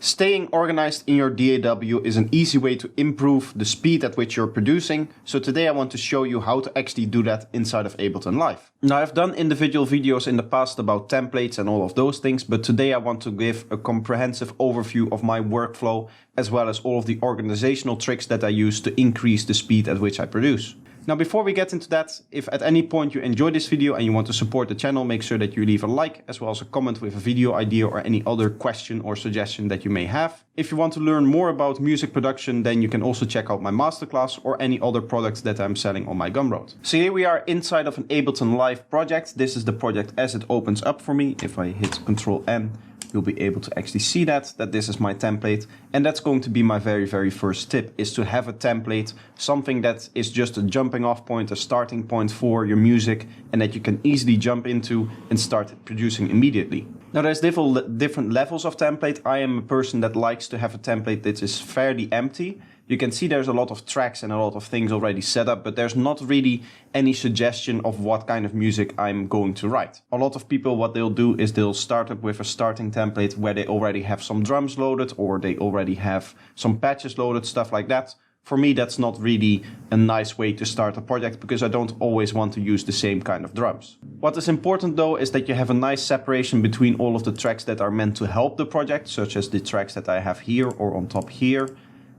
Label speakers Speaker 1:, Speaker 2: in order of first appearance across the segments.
Speaker 1: Staying organized in your DAW is an easy way to improve the speed at which you're producing, so today I want to show you how to actually do that inside of Ableton Live. Now, I've done individual videos in the past about templates and all of those things, but today I want to give a comprehensive overview of my workflow as well as all of the organizational tricks that I use to increase the speed at which I produce. Now, before we get into that, if at any point you enjoyed this video and you want to support the channel, make sure that you leave a like as well as a comment with a video idea or any other question or suggestion that you may have. If you want to learn more about music production, then you can also check out my masterclass or any other products that I'm selling on my Gumroad. So here we are inside of an Ableton Live project. This is the project as it opens up for me. If I hit Ctrl N, you'll be able to actually see that this is my template. And that's going to be my very first tip, is to have a template, something that is just a jumping off point, a starting point for your music, and that you can easily jump into and start producing immediately. Now, there's different levels of template. I am a person that likes to have a template that is fairly empty. You can see there's a lot of tracks and a lot of things already set up, but there's not really any suggestion of what kind of music I'm going to write. A lot of people, what they'll do is they'll start up with a starting template where they already have some drums loaded or they already have some patches loaded, stuff like that. For me, that's not really a nice way to start a project because I don't always want to use the same kind of drums. What is important though is that you have a nice separation between all of the tracks that are meant to help the project, such as the tracks that I have here or on top here,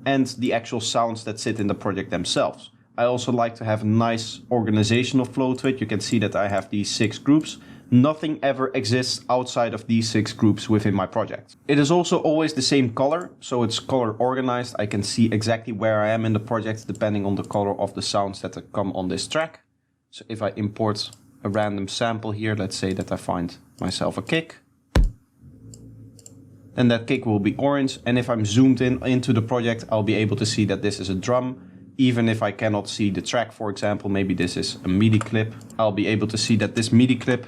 Speaker 1: and the actual sounds that sit in the project themselves. I also like to have a nice organizational flow to it. You can see that I have these 6 groups. Nothing ever exists outside of these 6 groups within my project. It is also always the same color, so it's color organized. I can see exactly where I am in the project depending on the color of the sounds that come on this track. So if I import a random sample here, let's say that I find myself a kick, and that kick will be orange. And if I'm zoomed into the project, I'll be able to see that this is a drum. Even if I cannot see the track, for example, maybe this is a MIDI clip, I'll be able to see that this MIDI clip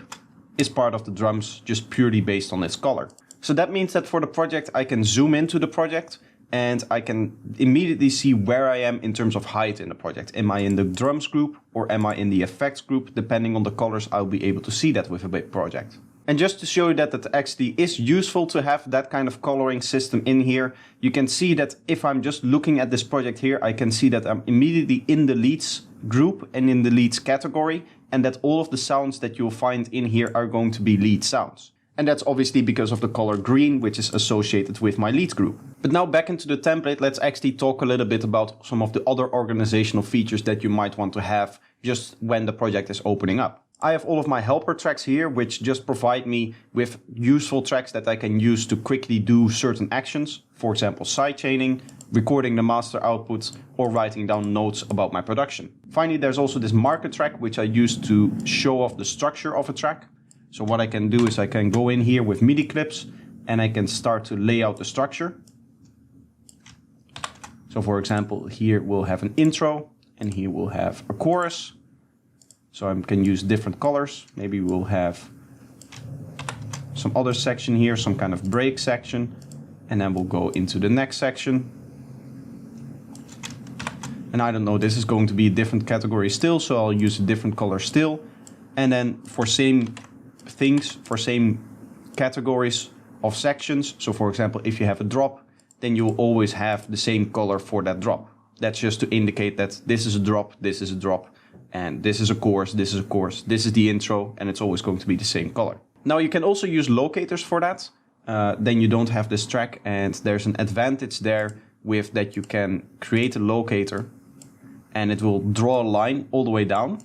Speaker 1: is part of the drums just purely based on its color. So that means that for the project, I can zoom into the project and I can immediately see where I am in terms of height in the project. Am I in the drums group or am I in the effects group? Depending on the colors, I'll be able to see that with a big project. And just to show you that it actually is useful to have that kind of coloring system in here, you can see that if I'm just looking at this project here, I can see that I'm immediately in the leads group and in the leads category, and that all of the sounds that you'll find in here are going to be lead sounds. And that's obviously because of the color green, which is associated with my leads group. But now back into the template, let's actually talk a little bit about some of the other organizational features that you might want to have just when the project is opening up. I have all of my helper tracks here, which just provide me with useful tracks that I can use to quickly do certain actions. For example, sidechaining, recording the master outputs, or writing down notes about my production. Finally, there's also this marker track, which I use to show off the structure of a track. So what I can do is I can go in here with MIDI clips and I can start to lay out the structure. So for example, here we'll have an intro and here we'll have a chorus. So I can use different colors. Maybe we'll have some other section here, some kind of break section, and then we'll go into the next section. And I don't know, this is going to be a different category still, so I'll use a different color still. And then for same things, for same categories of sections, so for example, if you have a drop, then you'll always have the same color for that drop. That's just to indicate that this is a drop, this is a drop, and this is a chorus, this is a chorus, this is the intro, and it's always going to be the same color. Now you can also use locators for that. Then you don't have this track, and there's an advantage there with that you can create a locator and it will draw a line all the way down.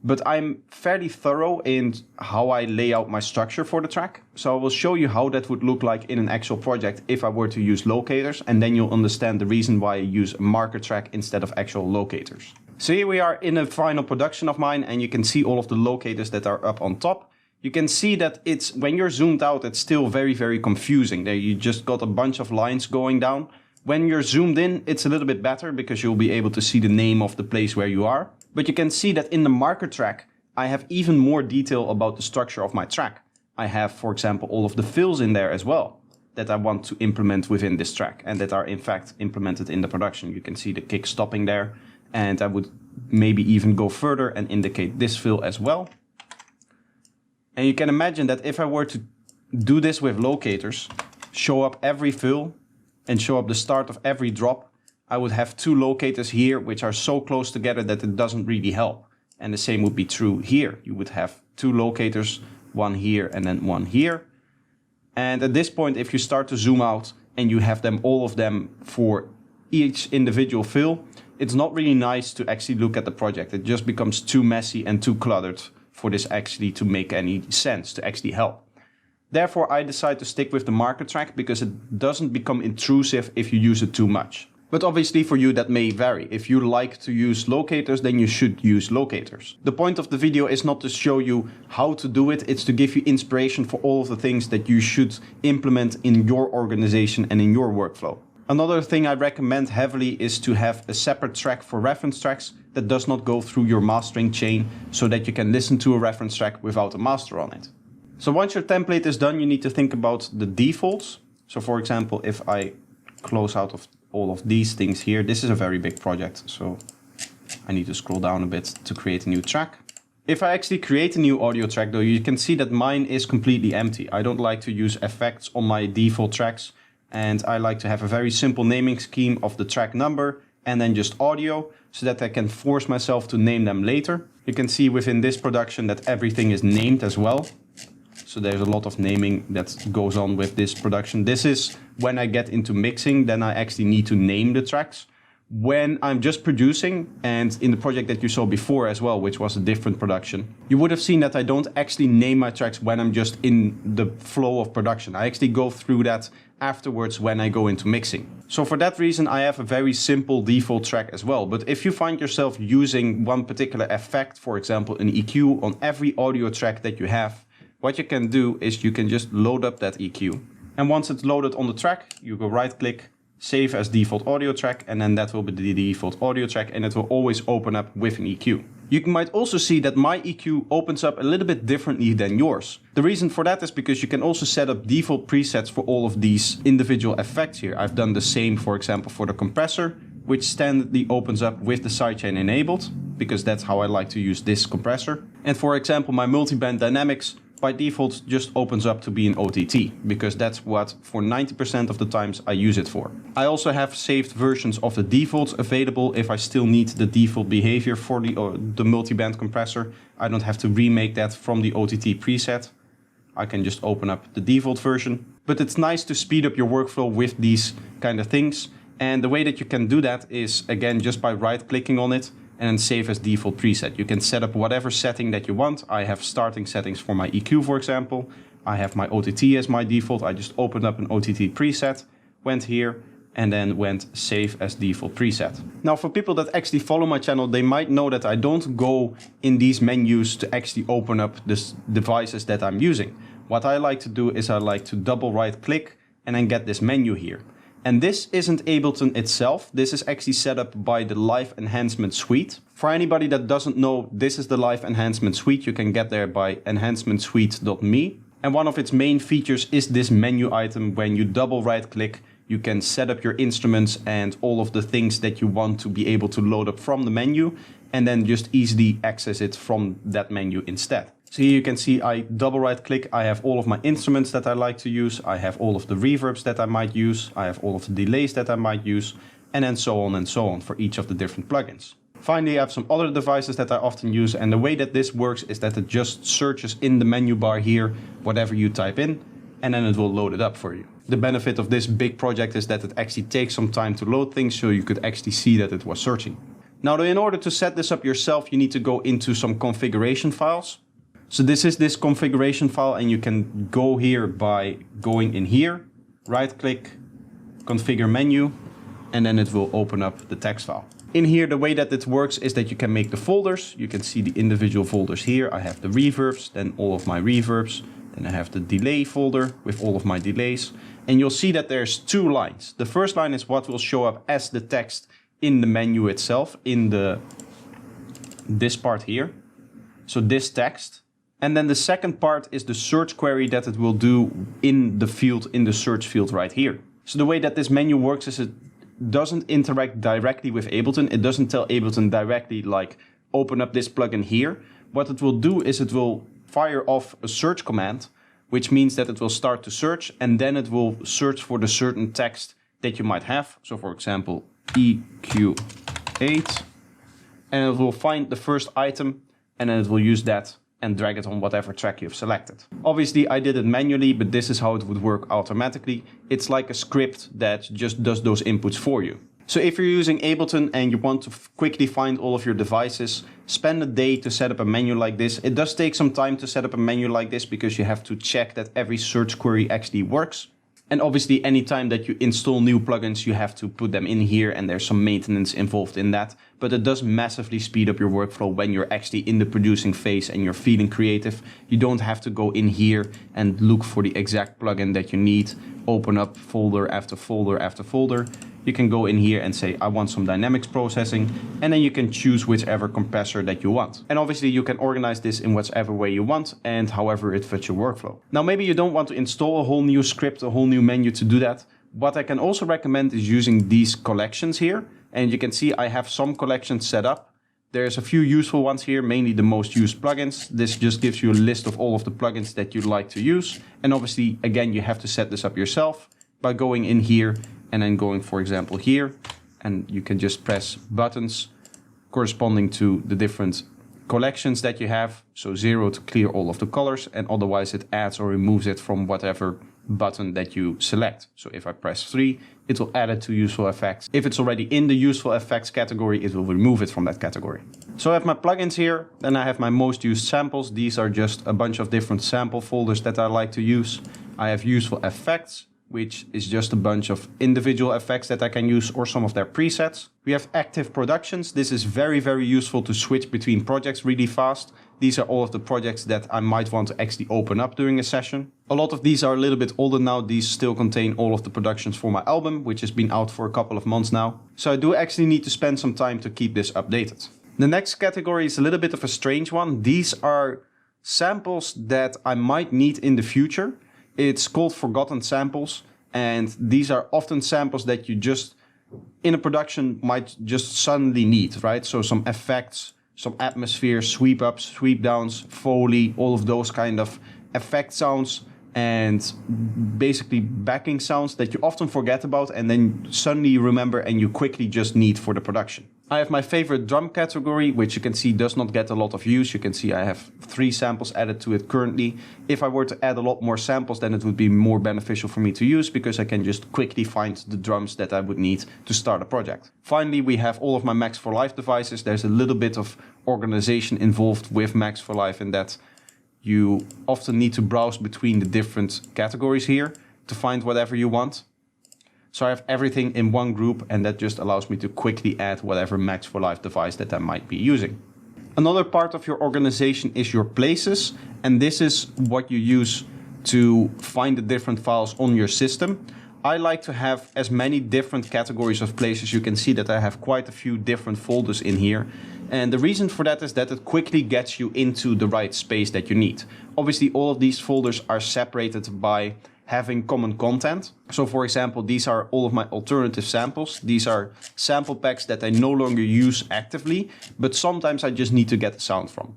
Speaker 1: But I'm fairly thorough in how I lay out my structure for the track. So I will show you how that would look like in an actual project if I were to use locators, and then you'll understand the reason why I use a marker track instead of actual locators. So here we are in a final production of mine, and you can see all of the locators that are up on top. You can see that it's, when you're zoomed out, it's still very confusing. There you just got a bunch of lines going down. When you're zoomed in, it's a little bit better because you'll be able to see the name of the place where you are. But you can see that in the marker track, I have even more detail about the structure of my track. I have, for example, all of the fills in there as well that I want to implement within this track and that are in fact implemented in the production. You can see the kick stopping there. And I would maybe even go further and indicate this fill as well. And you can imagine that if I were to do this with locators, show up every fill and show up the start of every drop, I would have two locators here which are so close together that it doesn't really help. And the same would be true here. You would have two locators, one here and then one here. And at this point, if you start to zoom out and you have them, all of them for each individual fill, it's not really nice to actually look at the project. It just becomes too messy and too cluttered for this actually to make any sense, to actually help. Therefore, I decide to stick with the marker track because it doesn't become intrusive if you use it too much. But obviously for you that may vary. If you like to use locators, then you should use locators. The point of the video is not to show you how to do it, it's to give you inspiration for all of the things that you should implement in your organization and in your workflow. Another thing I recommend heavily is to have a separate track for reference tracks that does not go through your mastering chain, so that you can listen to a reference track without a master on it. So once your template is done, you need to think about the defaults. So for example, if I close out of all of these things here, this is a very big project, so I need to scroll down a bit to create a new track. If I actually create a new audio track though, you can see that mine is completely empty. I don't like to use effects on my default tracks, and I like to have a very simple naming scheme of the track number and then just audio, so that I can force myself to name them later. You can see within this production that everything is named as well. So there's a lot of naming that goes on with this production. This is when I get into mixing, then I actually need to name the tracks. When I'm just producing, and in the project that you saw before as well, which was a different production, you would have seen that I don't actually name my tracks when I'm just in the flow of production. I actually go through that afterwards when I go into mixing. So for that reason, I have a very simple default track as well. But if you find yourself using one particular effect, for example, an EQ on every audio track that you have, what you can do is you can just load up that EQ. And once it's loaded on the track, you go right click, save as default audio track, and then that will be the default audio track, and it will always open up with an EQ. You might also see that my EQ opens up a little bit differently than yours. The reason for that is because you can also set up default presets for all of these individual effects here. I've done the same, for example, for the compressor, which standardly opens up with the sidechain enabled, because that's how I like to use this compressor. And for example, my multiband dynamics by default just opens up to be an OTT, because that's what for 90% of the times I use it for. I also have saved versions of the defaults available if I still need the default behavior for the multiband compressor. I don't have to remake that from the OTT preset. I can just open up the default version. But it's nice to speed up your workflow with these kind of things. And the way that you can do that is, again, just by right clicking on it and then save as default preset. You can set up whatever setting that you want. I have starting settings for my EQ, for example. I have my OTT as my default. I just opened up an OTT preset, went here, and then went save as default preset. Now for people that actually follow my channel, they might know that I don't go in these menus to actually open up the devices that I'm using. What I like to do is I like to double right click and then get this menu here. And this isn't Ableton itself, this is actually set up by the Live Enhancement Suite. For anybody that doesn't know, this is the Live Enhancement Suite. You can get there by enhancementsuite.me. And one of its main features is this menu item. When you double right click, you can set up your instruments and all of the things that you want to be able to load up from the menu, and then just easily access it from that menu instead. So here you can see I double right click, I have all of my instruments that I like to use, I have all of the reverbs that I might use, I have all of the delays that I might use, and so on for each of the different plugins. Finally, I have some other devices that I often use, and the way that this works is that it just searches in the menu bar here whatever you type in, and then it will load it up for you. The benefit of this big project is that it actually takes some time to load things, so you could actually see that it was searching. Now, in order to set this up yourself, you need to go into some configuration files. So this is this configuration file, and you can go here by going in here, right click, configure menu, and then it will open up the text file. In here, the way that it works is that you can make the folders. You can see the individual folders here. I have the reverbs, then all of my reverbs. Then I have the delay folder with all of my delays. And you'll see that there's two lines. The first line is what will show up as the text in the menu itself, in this part here. So this text. And then the second part is the search query that it will do in the field, in the search field right here. So the way that this menu works is it doesn't interact directly with Ableton. It doesn't tell Ableton directly, like, open up this plugin here. What it will do is it will fire off a search command which means that it will start to search and then it will search for the certain text that you might have. So for example, EQ8, and it will find the first item and then it will use that and drag it on whatever track you've selected. Obviously I did it manually, but this is how it would work automatically. It's like a script that just does those inputs for you. So if you're using Ableton and you want to quickly find all of your devices, spend a day to set up a menu like this. It does take some time to set up a menu like this because you have to check that every search query actually works. And obviously anytime that you install new plugins, you have to put them in here and there's some maintenance involved in that. But it does massively speed up your workflow when you're actually in the producing phase and you're feeling creative. You don't have to go in here and look for the exact plugin that you need, open up folder after folder after folder. You can go in here and say, I want some dynamics processing, and then you can choose whichever compressor that you want. And obviously you can organize this in whichever way you want and however it fits your workflow. Now, maybe you don't want to install a whole new script, a whole new menu to do that. What I can also recommend is using these collections here. And you can see I have some collections set up. There's a few useful ones here, mainly the most used plugins. This just gives you a list of all of the plugins that you'd like to use. And obviously, again, you have to set this up yourself by going in here and then going, for example, here, and you can just press buttons corresponding to the different collections that you have. So 0 to clear all of the colors, and otherwise it adds or removes it from whatever button that you select. So if I press 3, it will add it to useful effects. If it's already in the useful effects category, it will remove it from that category. So I have my plugins here, then I have my most used samples. These are just a bunch of different sample folders that I like to use. I have useful effects, which is just a bunch of individual effects that I can use or some of their presets. We have active productions. This is very, very useful to switch between projects really fast. These are all of the projects that I might want to actually open up during a session. A lot of these are a little bit older now. These still contain all of the productions for my album, which has been out for a couple of months now. So I do actually need to spend some time to keep this updated. The next category is a little bit of a strange one. These are samples that I might need in the future. It's called forgotten samples, and these are often samples that you just in a production might just suddenly need, right? So some effects, some atmosphere, sweep ups, sweep downs, Foley, all of those kind of effect sounds and basically backing sounds that you often forget about and then suddenly you remember and you quickly just need for the production. I have my favorite drum category, which you can see does not get a lot of use. You can see I have 3 samples added to it currently. If I were to add a lot more samples, then it would be more beneficial for me to use because I can just quickly find the drums that I would need to start a project. Finally, we have all of my Max for Live devices. There's a little bit of organization involved with Max for Live in that you often need to browse between the different categories here to find whatever you want. So I have everything in one group and that just allows me to quickly add whatever Max for Live device that I might be using. Another part of your organization is your places, and this is what you use to find the different files on your system. I like to have as many different categories of places. You can see that I have quite a few different folders in here. And the reason for that is that it quickly gets you into the right space that you need. Obviously, all of these folders are separated by having common content. So for example, these are all of my alternative samples. These are sample packs that I no longer use actively, but sometimes I just need to get the sound from.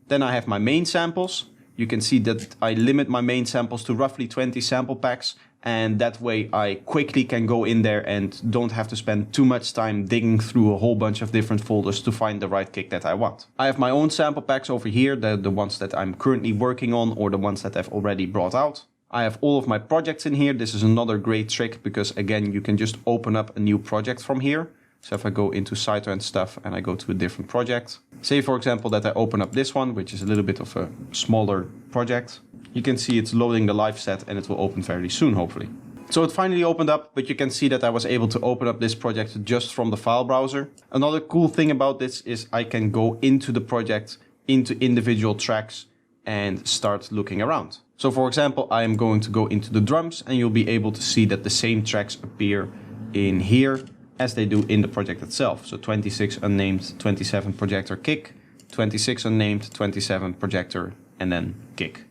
Speaker 1: Then I have my main samples. You can see that I limit my main samples to roughly 20 sample packs, and that way I quickly can go in there and don't have to spend too much time digging through a whole bunch of different folders to find the right kick that I want. I have my own sample packs over here, the ones that I'm currently working on or the ones that I've already brought out. I have all of my projects in here. This is another great trick because again, you can just open up a new project from here. So if I go into Cyto and stuff and I go to a different project, say for example that I open up this one, which is a little bit of a smaller project, you can see it's loading the live set and it will open very soon, hopefully. So it finally opened up, but you can see that I was able to open up this project just from the file browser. Another cool thing about this is I can go into the project, into individual tracks and start looking around. So for example, I am going to go into the drums and you'll be able to see that the same tracks appear in here as they do in the project itself. So 26 unnamed, 27 projector kick, 26 unnamed, 27 projector, and then kick.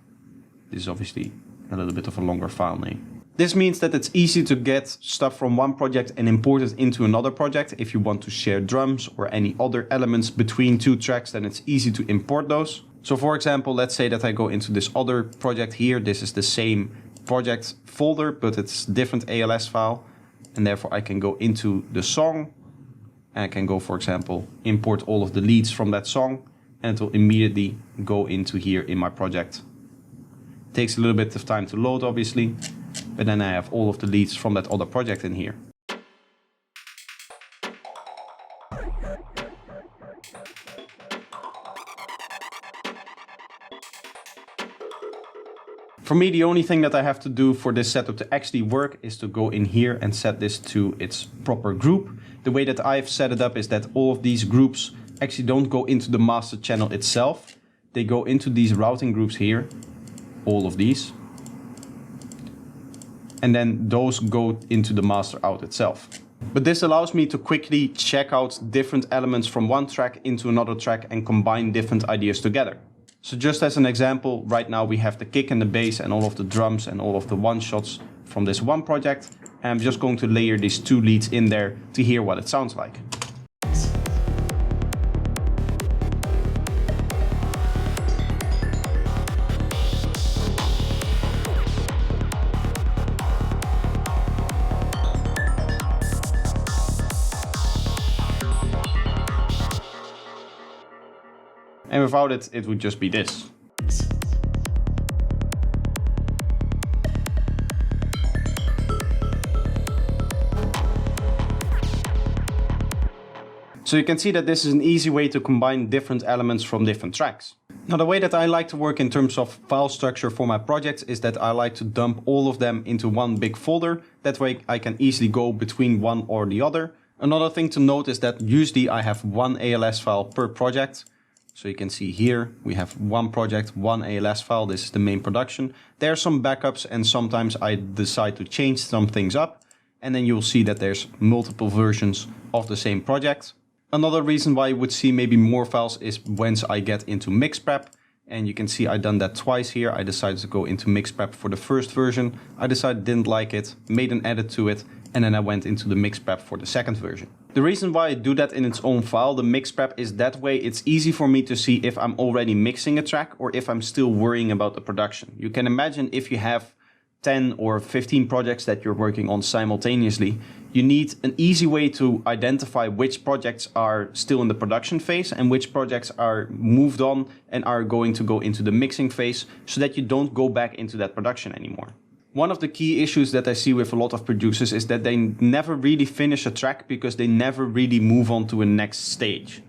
Speaker 1: This is obviously a little bit of a longer file name. This means that it's easy to get stuff from one project and import it into another project. If you want to share drums or any other elements between 2 tracks, then it's easy to import those. So for example, let's say that I go into this other project here. This is the same project folder, but it's different ALS file. And therefore I can go into the song and I can go, for example, import all of the leads from that song, and it will immediately go into here in my project. It takes a little bit of time to load, obviously, but then I have all of the leads from that other project in here. For me, the only thing that I have to do for this setup to actually work is to go in here and set this to its proper group. The way that I've set it up is that all of these groups actually don't go into the master channel itself. They go into these routing groups here, all of these. And then those go into the master out itself. But this allows me to quickly check out different elements from one track into another track and combine different ideas together. So just as an example, right now we have the kick and the bass and all of the drums and all of the one-shots from this one project. And I'm just going to layer these two leads in there to hear what it sounds like. And without it, it would just be this. So you can see that this is an easy way to combine different elements from different tracks. Now the way that I like to work in terms of file structure for my projects is that I like to dump all of them into one big folder. That way I can easily go between one or the other. Another thing to note is that usually I have one ALS file per project. So you can see here we have one project, one ALS file. This is the main production. There are some backups and sometimes I decide to change some things up. And then you'll see that there's multiple versions of the same project. Another reason why you would see maybe more files is once I get into mix prep. And you can see I've done that twice here. I decided to go into mix prep for the first version. I decided didn't like it, made an edit to it, and then I went into the mix prep for the second version. The reason why I do that in its own file, the mix prep, is that way it's easy for me to see if I'm already mixing a track or if I'm still worrying about the production. You can imagine if you have 10 or 15 projects that you're working on simultaneously, you need an easy way to identify which projects are still in the production phase and which projects are moved on and are going to go into the mixing phase so that you don't go back into that production anymore. One of the key issues that I see with a lot of producers is that they never really finish a track because they never really move on to a next stage.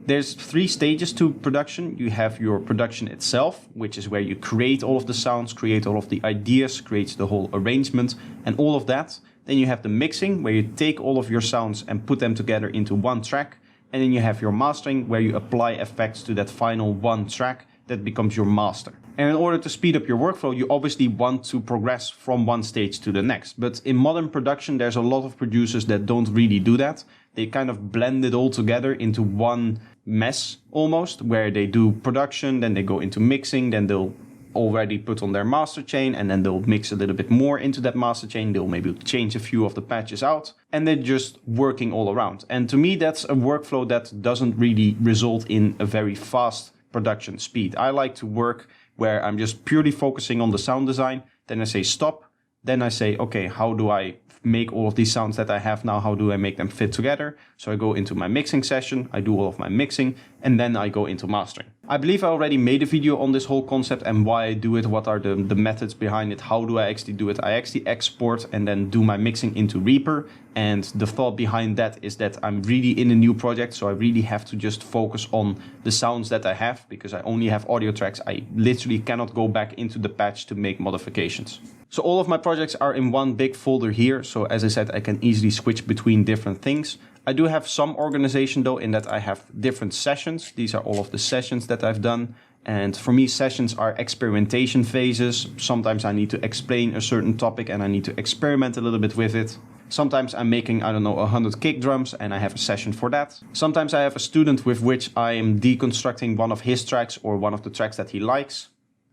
Speaker 1: There's 3 stages to production. You have your production itself, which is where you create all of the sounds, create all of the ideas, create the whole arrangement and all of that. Then you have the mixing, where you take all of your sounds and put them together into one track. And then you have your mastering, where you apply effects to that final one track that becomes your master. And in order to speed up your workflow, you obviously want to progress from one stage to the next. But in modern production, there's a lot of producers that don't really do that. They kind of blend it all together into one mess almost, where they do production, then they go into mixing, then they'll already put on their master chain, and then they'll mix a little bit more into that master chain. They'll maybe change a few of the patches out, and they're just working all around. And to me, that's a workflow that doesn't really result in a very fast production speed. I like to work where I'm just purely focusing on the sound design. Then I say stop. Then I say, okay, how do I make all of these sounds that I have now? How do I make them fit together? So I go into my mixing session, I do all of my mixing, and then I go into mastering. I believe I already made a video on this whole concept and why I do it, what are the methods behind it, how do I actually do it. I actually export and then do my mixing into Reaper. And the thought behind that is that I'm really in a new project, so I really have to just focus on the sounds that I have, because I only have audio tracks. I literally cannot go back into the patch to make modifications. So all of my projects are in one big folder here. So as I said, I can easily switch between different things. I do have some organization though, in that I have different sessions. These are all of the sessions that I've done. And for me, sessions are experimentation phases. Sometimes I need to explain a certain topic and I need to experiment a little bit with it. Sometimes I'm making, I don't know, 100 kick drums and I have a session for that. Sometimes I have a student with which I am deconstructing one of his tracks or one of the tracks that he likes.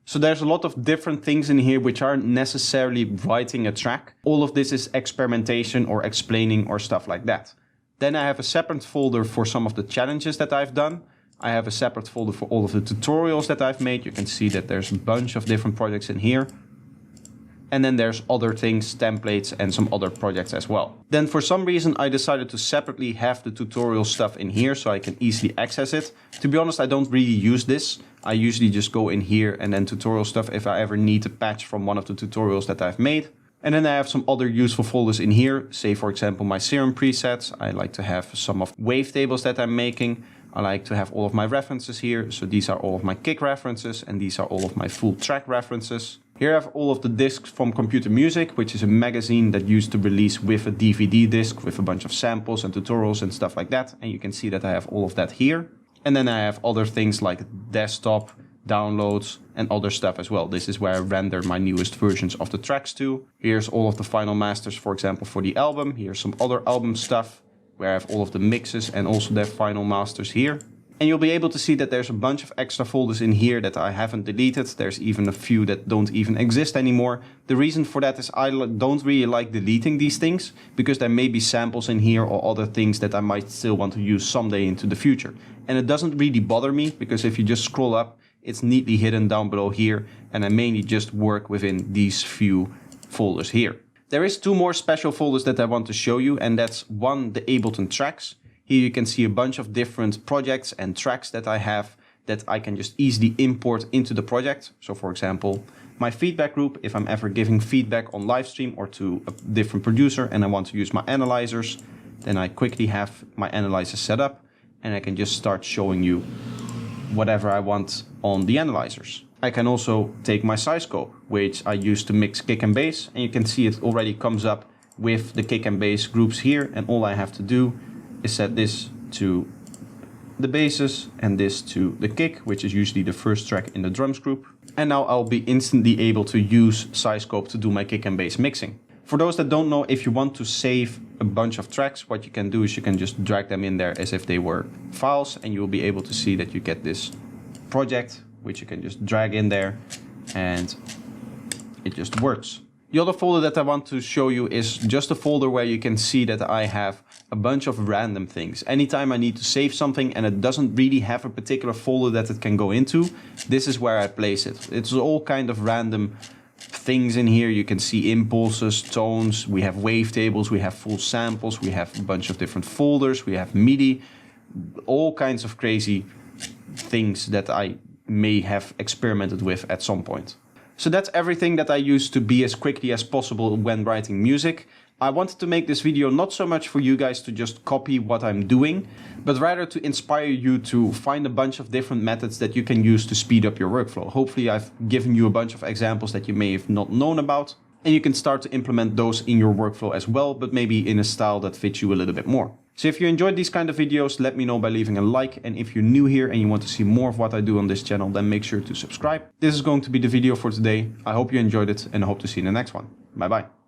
Speaker 1: So there's a lot of different things in here which aren't necessarily writing a track. All of this is experimentation or explaining or stuff like that. Then I have a separate folder for some of the challenges that I've done. I have a separate folder for all of the tutorials that I've made. You can see that there's a bunch of different projects in here. And then there's other things, templates, and some other projects as well. Then for some reason, I decided to separately have the tutorial stuff in here so I can easily access it. To be honest, I don't really use this. I usually just go in here and then tutorial stuff if I ever need a patch from one of the tutorials that I've made. And then I have some other useful folders in here. Say for example, my serum presets. I like to have some of wavetables that I'm making. I like to have all of my references here. So these are all of my kick references and these are all of my full track references. Here I have all of the discs from Computer Music, which is a magazine that used to release with a DVD disc with a bunch of samples and tutorials and stuff like that. And you can see that I have all of that here. And then I have other things like desktop, downloads and other stuff as well. This is where I render my newest versions of the tracks to. Here's all of the final masters, for example, for the album. Here's some other album stuff where I have all of the mixes and also their final masters here. And you'll be able to see that there's a bunch of extra folders in here that I haven't deleted. There's even a few that don't even exist anymore. The reason for that is I don't really like deleting these things because there may be samples in here or other things that I might still want to use someday into the future. And it doesn't really bother me because if you just scroll up, it's neatly hidden down below here, and I mainly just work within these few folders here. There is two more special folders that I want to show you, and that's one, the Ableton tracks. Here you can see a bunch of different projects and tracks that I have that I can just easily import into the project. So for example, my feedback group, if I'm ever giving feedback on live stream or to a different producer and I want to use my analyzers, then I quickly have my analyzer set up and I can just start showing you whatever I want on the analyzers. I can also take my size scope, which I use to mix kick and bass, and you can see it already comes up with the kick and bass groups here, and all I have to do is set this to the basses and this to the kick, which is usually the first track in the drums group. And now I'll be instantly able to use size scope to do my kick and bass mixing. For those that don't know, if you want to save a bunch of tracks, what you can do is you can just drag them in there as if they were files, and you'll be able to see that you get this project, which you can just drag in there and it just works. The other folder that I want to show you is just a folder where you can see that I have a bunch of random things. Anytime I need to save something and it doesn't really have a particular folder that it can go into, this is where I place it. It's all kind of random things in here. You can see impulses, tones, we have wavetables, we have full samples, we have a bunch of different folders, we have MIDI, all kinds of crazy things that I may have experimented with at some point. So that's everything that I use to be as quickly as possible when writing music. I wanted to make this video not so much for you guys to just copy what I'm doing, but rather to inspire you to find a bunch of different methods that you can use to speed up your workflow. Hopefully I've given you a bunch of examples that you may have not known about, and you can start to implement those in your workflow as well, but maybe in a style that fits you a little bit more. So if you enjoyed these kind of videos, let me know by leaving a like, and if you're new here and you want to see more of what I do on this channel, then make sure to subscribe. This is going to be the video for today. I hope you enjoyed it and I hope to see you in the next one. Bye bye.